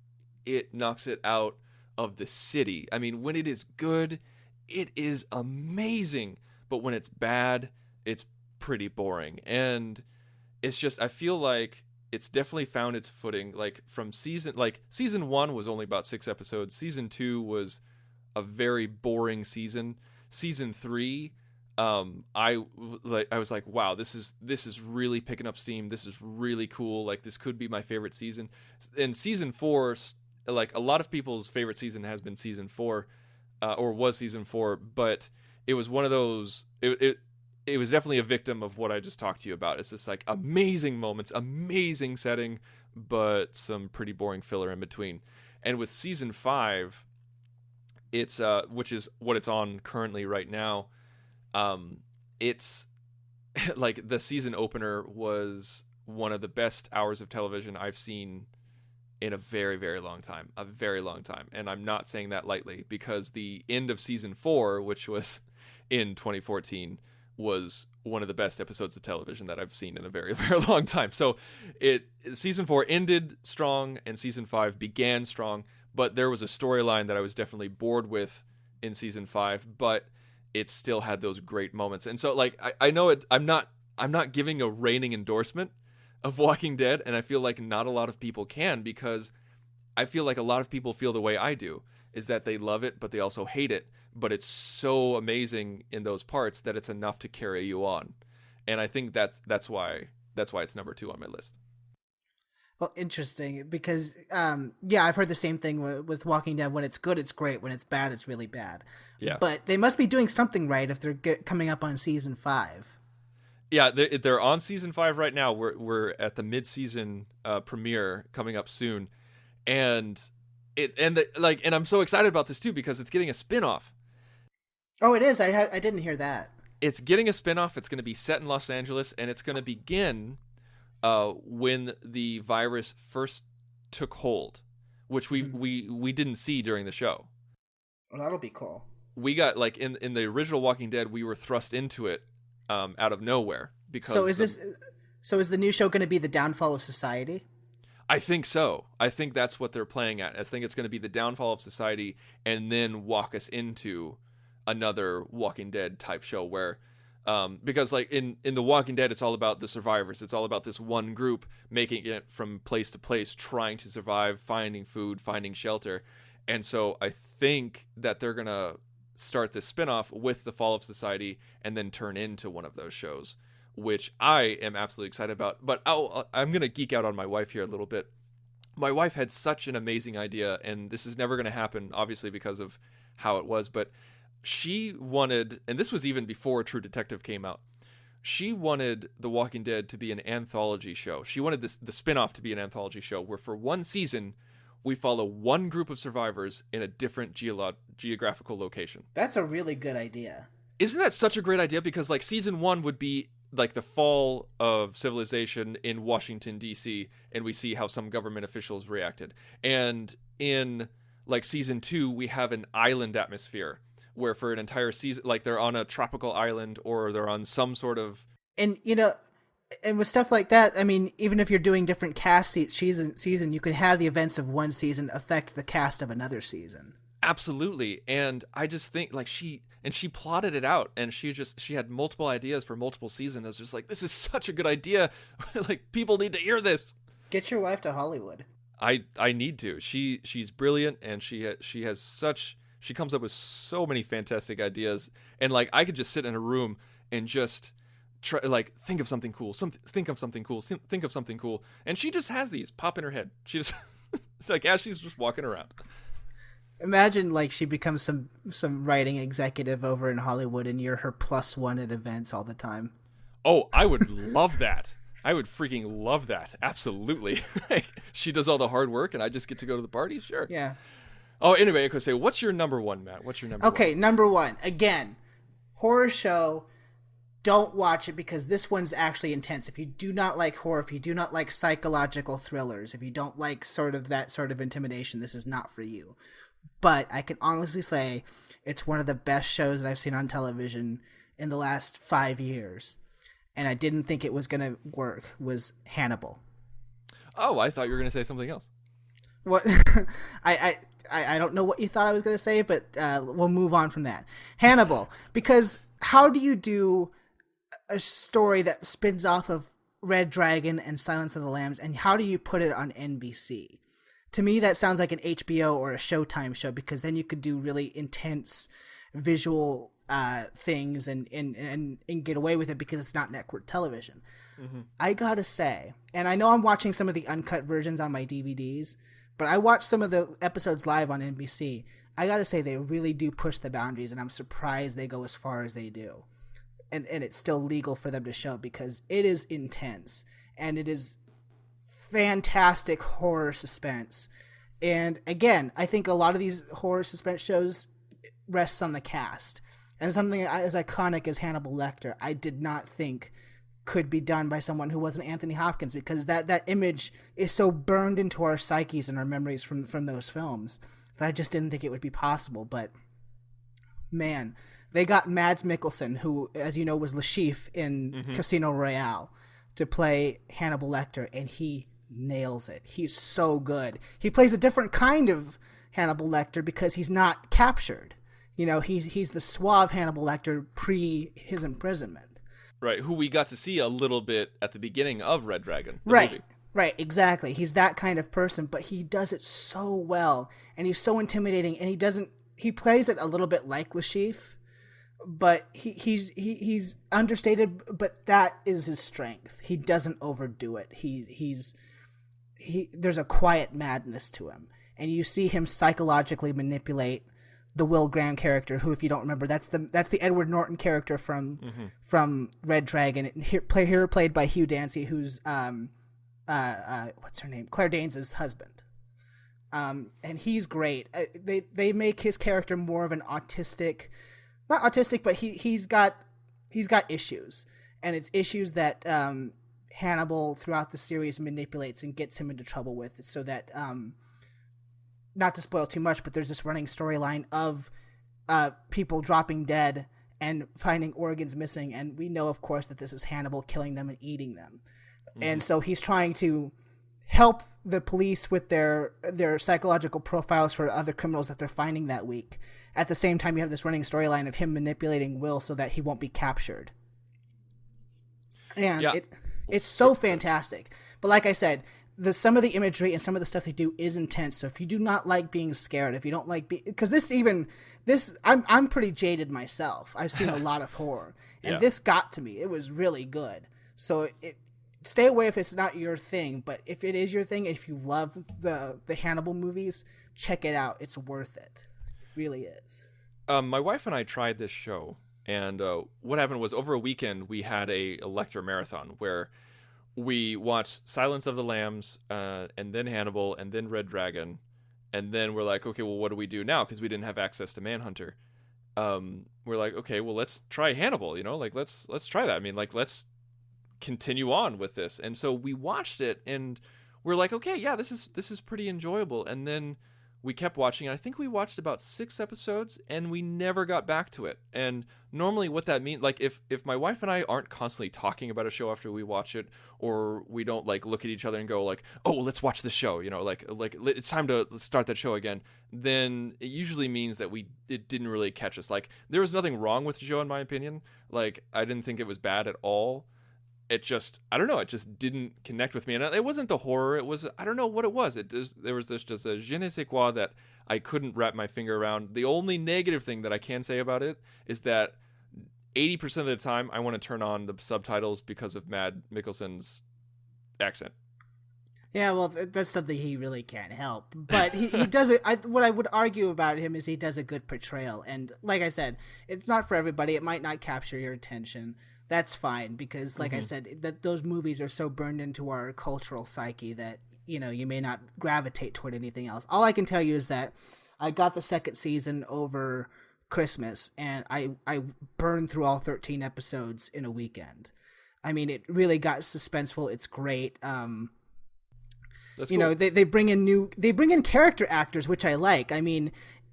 it knocks it out of the city. I mean, when it is good, it is amazing, but when it's bad, it's pretty boring. And it's just, I feel like it's definitely found its footing. Like, from season 1 was only about 6 episodes. Season 2 was a very boring season. Season 3, I was like, wow, this is really picking up steam. This is really cool. Like, this could be my favorite season. And season 4, like, a lot of people's favorite season has been season 4, or was season 4, but it was one of those, it was definitely a victim of what I just talked to you about. It's just like amazing moments, amazing setting, but some pretty boring filler in between. And with season 5, it's which is what it's on currently right now, it's like the season opener was one of the best hours of television I've seen in a very, very long time. And I'm not saying that lightly, because the end of season 4, which was in 2014, was one of the best episodes of television that I've seen in a very, very long time. So season 4 ended strong and season 5 began strong, but there was a storyline that I was definitely bored with in season 5, but it still had those great moments. And so, like, I know it, I'm not giving a reigning endorsement of Walking Dead, and I feel like not a lot of people can, because I feel like a lot of people feel the way I do. is that they love it, but they also hate it. But it's so amazing in those parts that it's enough to carry you on. And I think that's why it's number 2 on my list. Well, interesting, because I've heard the same thing with Walking Dead. When it's good, it's great. When it's bad, it's really bad. Yeah. But they must be doing something right if they're coming up on season 5. Yeah, they're on season 5 right now. We're at the mid-season premiere coming up soon, and I'm so excited about this too because it's getting a spin-off. Oh, it is. I didn't hear that. It's getting a spin-off. It's going to be set in Los Angeles, and it's going to begin when the virus first took hold, which we didn't see during the show. Well, that'll be cool. We got in the original Walking Dead, we were thrust into it out of nowhere because. So is the new show going to be the downfall of society? I think so. I think that's what they're playing at. I think it's going to be the downfall of society, and then walk us into another Walking Dead type show where. Because in The Walking Dead, it's all about the survivors. It's all about this one group making it from place to place, trying to survive, finding food, finding shelter. And so I think that they're going to start this spinoff with the fall of society and then turn into one of those shows, which I am absolutely excited about. But I'm going to geek out on my wife here a little bit. My wife had such an amazing idea, and this is never going to happen, obviously, because of how it was, but she wanted, and this was even before True Detective came out, she wanted The Walking Dead to be an anthology show. She wanted the spinoff to be an anthology show where for one season, we follow one group of survivors in a different geographical location. That's a really good idea. Isn't that such a great idea? Because season 1 would be the fall of civilization in Washington, D.C., and we see how some government officials reacted. And in season 2, we have an island atmosphere where for an entire season, they're on a tropical island or they're on some sort of... And, and with stuff like that, I mean, even if you're doing different cast season, you could have the events of one season affect the cast of another season. Absolutely. And I just think she plotted it out, and she had multiple ideas for multiple seasons. I was just this is such a good idea. People need to hear this. Get your wife to Hollywood. I need to. She's brilliant, and she comes up with so many fantastic ideas, and I could just sit in a room and just try, think of something cool, think of something cool, and she just has these pop in her head. She just it's as she's just walking around. Imagine she becomes some writing executive over in Hollywood, and you're her +1 at events all the time. Oh, I would love that. I would freaking love that. Absolutely. She does all the hard work, and I just get to go to the parties. Sure. Yeah. Oh, anyway, I could say, what's your number 1, Matt? What's your number 1? Okay, number 1. Again, horror show. Don't watch it because this one's actually intense. If you do not like horror, if you do not like psychological thrillers, if you don't like that sort of intimidation, this is not for you. But I can honestly say it's one of the best shows that I've seen on television in the last 5 years. And I didn't think it was going to work, was Hannibal. Oh, I thought you were going to say something else. What? I don't know what you thought I was going to say, but we'll move on from that. Hannibal, because how do you do a story that spins off of Red Dragon and Silence of the Lambs, and how do you put it on NBC? To me, that sounds like an HBO or a Showtime show, because then you could do really intense visual things and get away with it because it's not network television. Mm-hmm. I gotta say, and I know I'm watching some of the uncut versions on my DVDs, but I watched some of the episodes live on NBC. I gotta say, they really do push the boundaries, and I'm surprised they go as far as they do. And it's still legal for them to show, because it is intense, and it is fantastic horror suspense. And again, I think a lot of these horror suspense shows rests on the cast. And something as iconic as Hannibal Lecter, I did not think could be done by someone who wasn't Anthony Hopkins, because that image is so burned into our psyches and our memories from those films that I just didn't think it would be possible. But man, they got Mads Mikkelsen, who, as you know, was Le Chiffre in Casino Royale, to play Hannibal Lecter, and he nails it. He's so good. He plays a different kind of Hannibal Lecter because he's not captured. He's the suave Hannibal Lecter pre his imprisonment. Right, who we got to see a little bit at the beginning of Red Dragon. Right. Movie. Right, exactly. He's that kind of person, but he does it so well, and he's so intimidating, and he plays it a little bit like Lashif, but he's understated, but that is his strength. He doesn't overdo it. There's a quiet madness to him, and you see him psychologically manipulate the Will Graham character, who, if you don't remember, that's the Edward Norton character from Red Dragon, here played by Hugh Dancy, who's what's her name? Claire Danes' husband. And he's great. They make his character more of an autistic, not autistic, but he's got issues, and it's issues that Hannibal throughout the series manipulates and gets him into trouble with, so that not to spoil too much, but there's this running storyline of people dropping dead and finding organs missing, and we know, of course, that this is Hannibal killing them and eating them. And so he's trying to help the police with their psychological profiles for other criminals that they're finding that week. At the same time, you have this running storyline of him manipulating Will so that he won't be captured. And it's so fantastic. But like I said, some of the imagery and some of the stuff they do is intense. So if you do not like being scared, if you don't like because I'm pretty jaded myself. I've seen a lot of horror, and this got to me. It was really good. So stay away if it's not your thing, but if it is your thing, if you love the Hannibal movies, check it out. It's worth it. It really is. My wife and I tried this show, and what happened was, over a weekend we had a lecture marathon where we watched Silence of the Lambs, and then Hannibal, and then Red Dragon, and then we're like, okay, well, what do we do now? Because we didn't have access to Manhunter. We're like, okay, well, let's try Hannibal. Let's try that. I mean, let's continue on with this. And so we watched it, and we're like, okay, yeah, this is pretty enjoyable. And then we kept watching, and I think we watched about 6 episodes, and we never got back to it. And normally what that means, if my wife and I aren't constantly talking about a show after we watch it, or we don't look at each other and go oh, well, let's watch this show, it's time to start that show again, then it usually means that it didn't really catch us. There was nothing wrong with the show, in my opinion. I didn't think it was bad at all. It just, I don't know, it just didn't connect with me. And it wasn't the horror, it was, I don't know what it was. There was just a je ne sais quoi that I couldn't wrap my finger around. The only negative thing that I can say about it is that 80% of the time I want to turn on the subtitles because of Mad Mikkelsen's accent. Yeah, well, that's something he really can't help. But he does it. What I would argue about him is he does a good portrayal. And like I said, it's not for everybody. It might not capture your attention. That's fine, because like I said, that those movies are so burned into our cultural psyche that, you may not gravitate toward anything else. All I can tell you is that I got the second season over Christmas, and I burned through all 13 episodes in a weekend. I mean, it really got suspenseful. It's great. That's cool. They bring in character actors, which I like. I mean,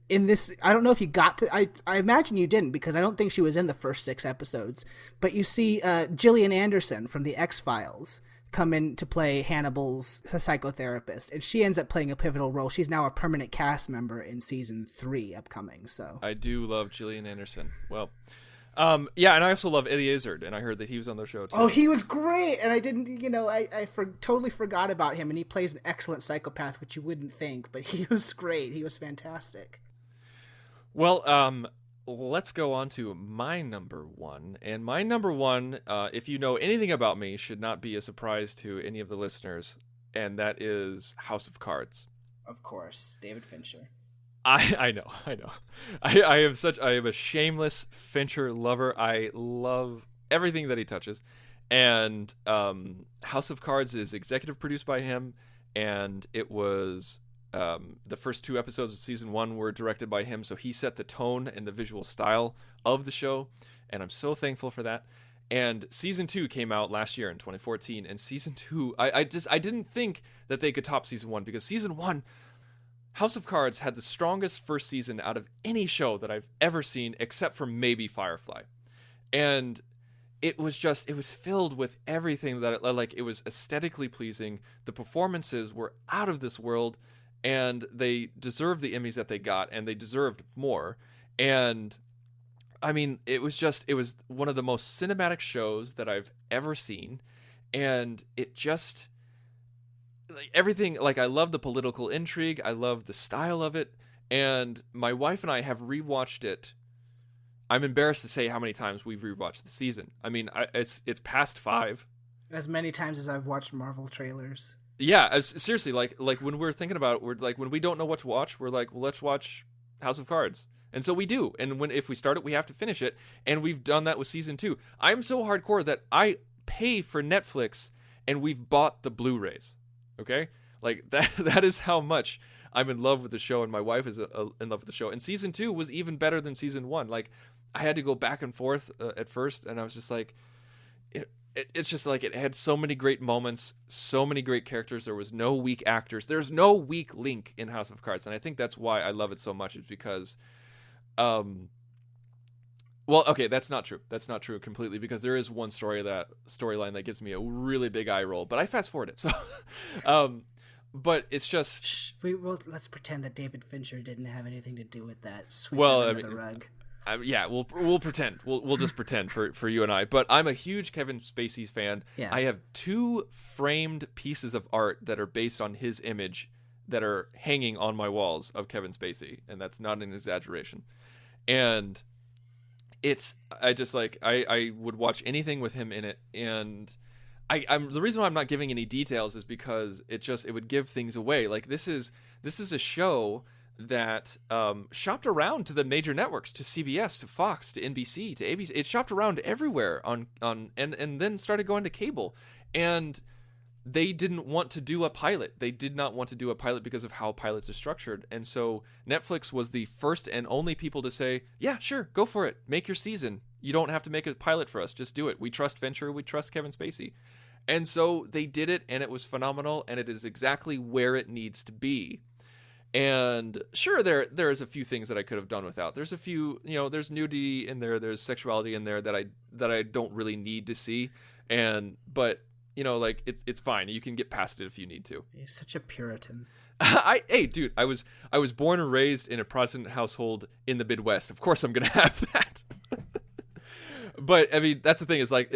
in this, I don't know if you got to, I imagine you didn't, because I don't think she was in the first 6 episodes, but you see Gillian Anderson from the X-Files come in to play Hannibal's psychotherapist, and she ends up playing a pivotal role. She's now a permanent cast member in season 3 upcoming. So I do love Gillian Anderson. Well, yeah, and I also love Eddie Izzard, and I heard that he was on their show too. Oh, he was great, and I didn't, totally forgot about him, and he plays an excellent psychopath, which you wouldn't think, but he was great. He was fantastic. Well, let's go on to my number 1. And my number 1, if you know anything about me, should not be a surprise to any of the listeners, and that is House of Cards. Of course, David Fincher. I know. I am a shameless Fincher lover. I love everything that he touches. And House of Cards is executive produced by him, and it was the first 2 episodes of season 1 were directed by him, so he set the tone and the visual style of the show, and I'm so thankful for that. And season 2 came out last year in 2014, and season 2, I didn't think that they could top season 1, because season 1, House of Cards had the strongest first season out of any show that I've ever seen, except for maybe Firefly. And it was filled with everything that, it was aesthetically pleasing. The performances were out of this world, and they deserved the Emmys that they got, and they deserved more. And I mean, it was one of the most cinematic shows that I've ever seen. And everything, like I love the political intrigue, I love the style of it, and my wife and I have rewatched it. I'm embarrassed to say how many times we've rewatched the season. I mean, it's past 5. As many times as I've watched Marvel trailers. Yeah, seriously, like when we're thinking about it, we're like, when we don't know what to watch, we're like, well, let's watch House of Cards. And so we do. And if we start it, we have to finish it. And we've done that with season 2. I'm so hardcore that I pay for Netflix and we've bought the Blu-rays. Okay? Like that is how much I'm in love with the show, and my wife is in love with the show. And season 2 was even better than season 1. Like, I had to go back and forth at first, and I was just like, it's just like, it had so many great moments, so many great characters. There was no weak actors. There's no weak link in House of Cards, and I think that's why I love it so much. Is because, well, okay, that's not true. That's not true completely, because there is one storyline that gives me a really big eye roll, but I fast forward it. So, but it's just, let's pretend that David Fincher didn't have anything to do with that. Sweep well, under the rug. Yeah, we'll pretend. We'll just pretend for you and I. But I'm a huge Kevin Spacey fan. Yeah. I have 2 framed pieces of art that are based on his image that are hanging on my walls of Kevin Spacey, and that's not an exaggeration. And I would watch anything with him in it, and I'm the reason why I'm not giving any details is because it would give things away. Like, this is a show that shopped around to the major networks, to CBS, to Fox, to NBC, to ABC. It shopped around everywhere and then started going to cable. And they didn't want to do a pilot. They did not want to do a pilot because of how pilots are structured. And so Netflix was the first and only people to say, yeah, sure, go for it. Make your season. You don't have to make a pilot for us. Just do it. We trust Fincher. We trust Kevin Spacey. And so they did it, and it was phenomenal, and it is exactly where it needs to be. And sure, there's a few things that I could have done without. There's a few, there's nudity in there, there's sexuality in there that I don't really need to see. But like, it's fine. You can get past it if you need to. He's such a Puritan. Hey, dude, I was born and raised in a Protestant household in the Midwest. Of course I'm gonna have that. But I mean, that's the thing, is like,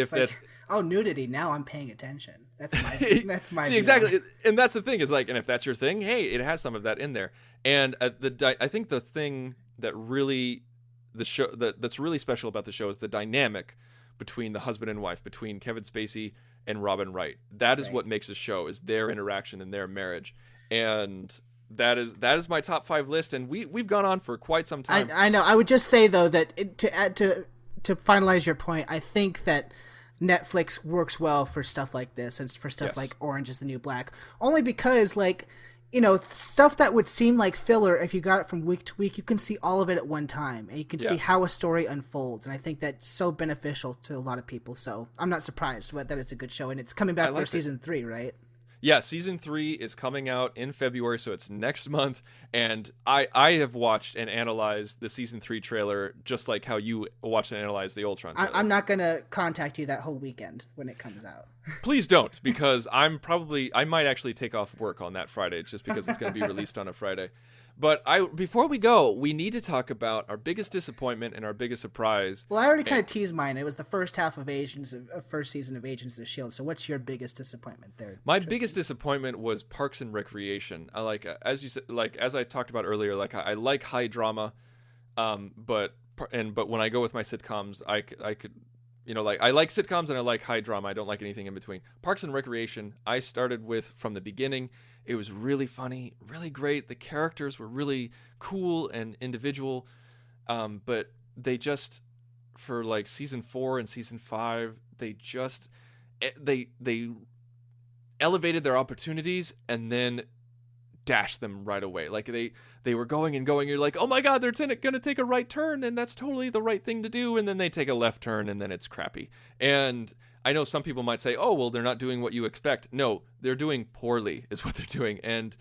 nudity, now I'm paying attention. That's my see, view. exactly. And that's the thing, is like, and if that's your thing, hey, it has some of that in there. And I think the thing that really that's really special about the show is the dynamic between the husband and wife, between Kevin Spacey and Robin Wright. That is what makes a show, is their interaction and their marriage. And that is my top 5 list, and we've gone on for quite some time. I know. I would just say, though, that to finalize your point, I think that Netflix works well for stuff like this, and for stuff like Orange is the New Black, only because, like, stuff that would seem like filler, if you got it from week to week, you can see all of it at one time, and you can see how a story unfolds, and I think that's so beneficial to a lot of people. So I'm not surprised that it's a good show, and it's coming back for season 3, right? Yeah, season 3 is coming out in February, so it's next month. And I have watched and analyzed the season 3 trailer just like how you watched and analyzed the Ultron trailer. I'm not going to contact you that whole weekend when it comes out. Please don't, because I might actually take off work on that Friday, just because it's going to be released on a Friday. But before we go, we need to talk about our biggest disappointment and our biggest surprise. Well, I already kind of teased mine. It was the first half of first season of Agents of S.H.I.E.L.D. So what's your biggest disappointment there? My biggest disappointment was Parks and Recreation. I like, as you said, like, as I talked about earlier, like, I like high drama, but when I go with my sitcoms, I could, like, I like sitcoms and I like high drama. I don't like anything in between. Parks and Recreation, I started with from the beginning. It was really funny, really great. The characters were really cool and individual, but they just, for like season 4 and season 5, they elevated their opportunities and then dashed them right away. Like, they were going and going. You're like, oh my God, they're going to take a right turn, and that's totally the right thing to do. And then they take a left turn, and then it's crappy. And I know some people might say, oh, well, they're not doing what you expect. No, they're doing poorly is what they're doing. And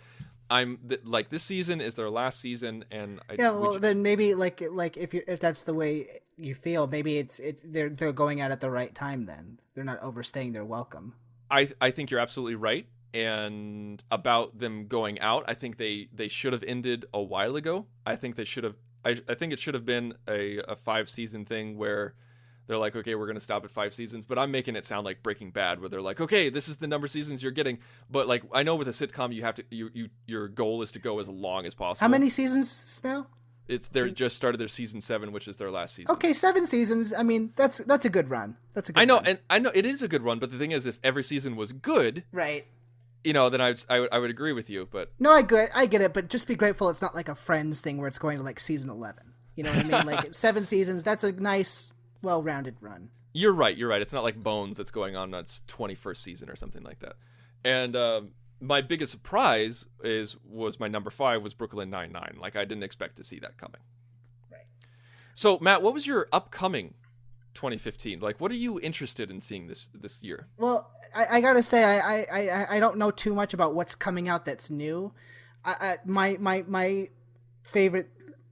like, this season is their last season. And then maybe like if that's the way you feel, maybe they're going out at the right time. Then they're not overstaying their welcome. I think you're absolutely right. And about them going out, I think they should have ended a while ago. I think they should have. I think it should have been a 5-season thing where They're like, okay, we're going to stop at 5 seasons, but I'm making it sound like Breaking Bad, where they're like, okay, this is the number of seasons you're getting. But like, I know with a sitcom, you have to, your goal is to go as long as possible. How many seasons now? They're just started their season 7, which is their last season. Okay, 7 seasons. I mean, that's a good run. That's a good. I know, run. and I know it is a good run. But the thing is, if every season was good, right? You know, then I would agree with you. But no, I get it. But just be grateful it's not like a Friends thing where it's going to like season 11. You know what I mean? Like 7 seasons. That's a nice, well-rounded run. You're right. It's not like Bones that's going on its 21st season or something like that. And my biggest surprise was my number 5 was Brooklyn Nine-Nine. Like, I didn't expect to see that coming. Right. So, Matt, what was your upcoming 2015? Like, what are you interested in seeing this year? Well, I gotta say, I don't know too much about what's coming out that's new. My favorite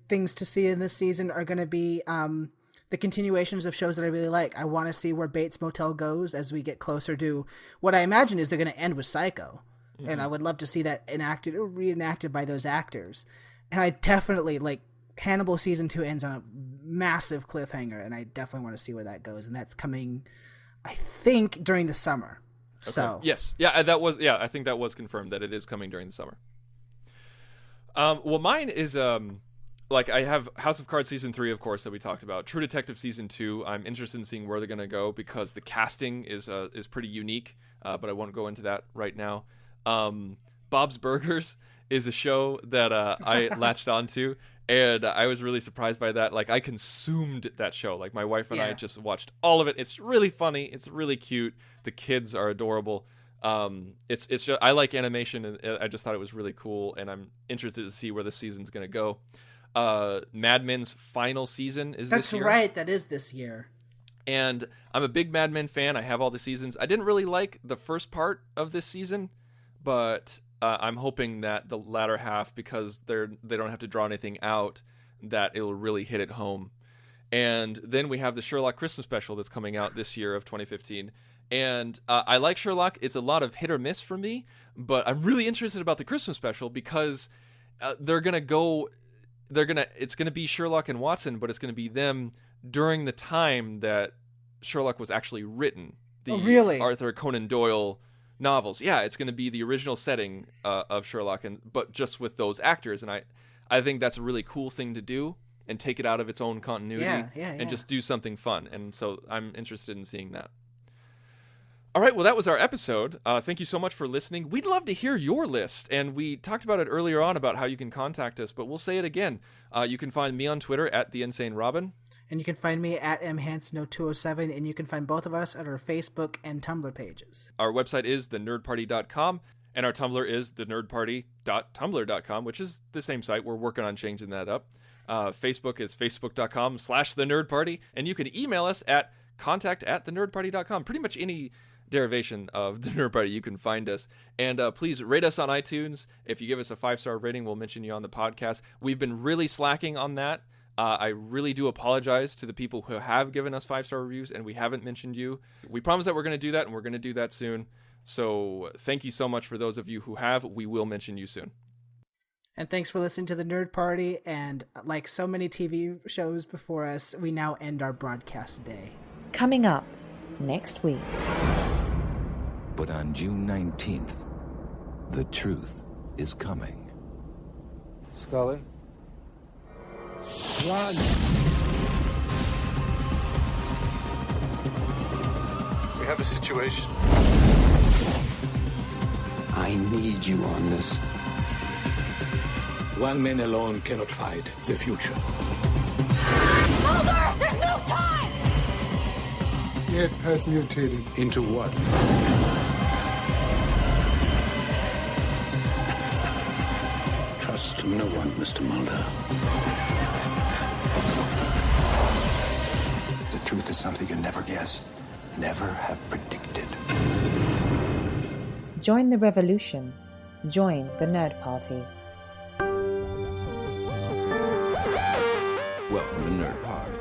things to see in this season are going to be the continuations of shows that I really like. I want to see where Bates Motel goes as we get closer to what I imagine is they're going to end with Psycho. Mm-hmm. And I would love to see that enacted or reenacted by those actors. And I definitely, like, Hannibal season 2 ends on a massive cliffhanger, and I definitely want to see where that goes. And that's coming, I think, during the summer. Okay. So yes. I think that was confirmed that it is coming during the summer. Well, mine is like, I have House of Cards season 3, of course, that we talked about. True Detective season 2. I'm interested in seeing where they're going to go because the casting is pretty unique, but I won't go into that right now. Bob's Burgers is a show that I latched onto, and I was really surprised by that. Like, I consumed that show. Like, my wife and I just watched all of it. It's really funny. It's really cute. The kids are adorable. It's just, I like animation, and I just thought it was really cool, and I'm interested to see where the season's going to go. Mad Men's final season is this year. That's right, that is this year. And I'm a big Mad Men fan. I have all the seasons. I didn't really like the first part of this season, but I'm hoping that the latter half, because they don't have to draw anything out, that it'll really hit it home. And then we have the Sherlock Christmas special that's coming out this year of 2015. And I like Sherlock. It's a lot of hit or miss for me, but I'm really interested about the Christmas special because it's going to be Sherlock and Watson, but it's going to be them during the time that Sherlock was actually written. Really? Arthur Conan Doyle novels. Yeah, it's going to be the original setting of Sherlock, but just with those actors. And I think that's a really cool thing to do and take it out of its own continuity and just do something fun. And so I'm interested in seeing that. All right, well, that was our episode. Thank you so much for listening. We'd love to hear your list, and we talked about it earlier on about how you can contact us, but we'll say it again. You can find me on Twitter at @TheInsaneRobin. And you can find me at mhanson0207, and you can find both of us at our Facebook and Tumblr pages. Our website is thenerdparty.com, and our Tumblr is thenerdparty.tumblr.com, which is the same site. We're working on changing that up. Facebook is facebook.com/thenerdparty, and you can email us at contact@thenerdparty.com. Pretty much any derivation of the Nerd Party, you can find us. And please rate us on iTunes. If you give us a 5-star rating, we'll mention you on the podcast. We've been really slacking on that. I really do apologize to the people who have given us 5-star reviews and we haven't mentioned you. We promise that we're going to do that, and we're going to do that soon. So thank you so much for those of you who have. We will mention you soon. And thanks for listening to the Nerd Party. And like so many TV shows before us, we now end our broadcast day. Coming up next week. But on June 19th, the truth is coming. Scully? Run! We have a situation. I need you on this. One man alone cannot fight the future. Mulder! There's no time! It has mutated. Into what? Trust no one, Mr. Mulder. The truth is something you never guess, never have predicted. Join the revolution. Join the Nerd Party. Welcome to Nerd Party.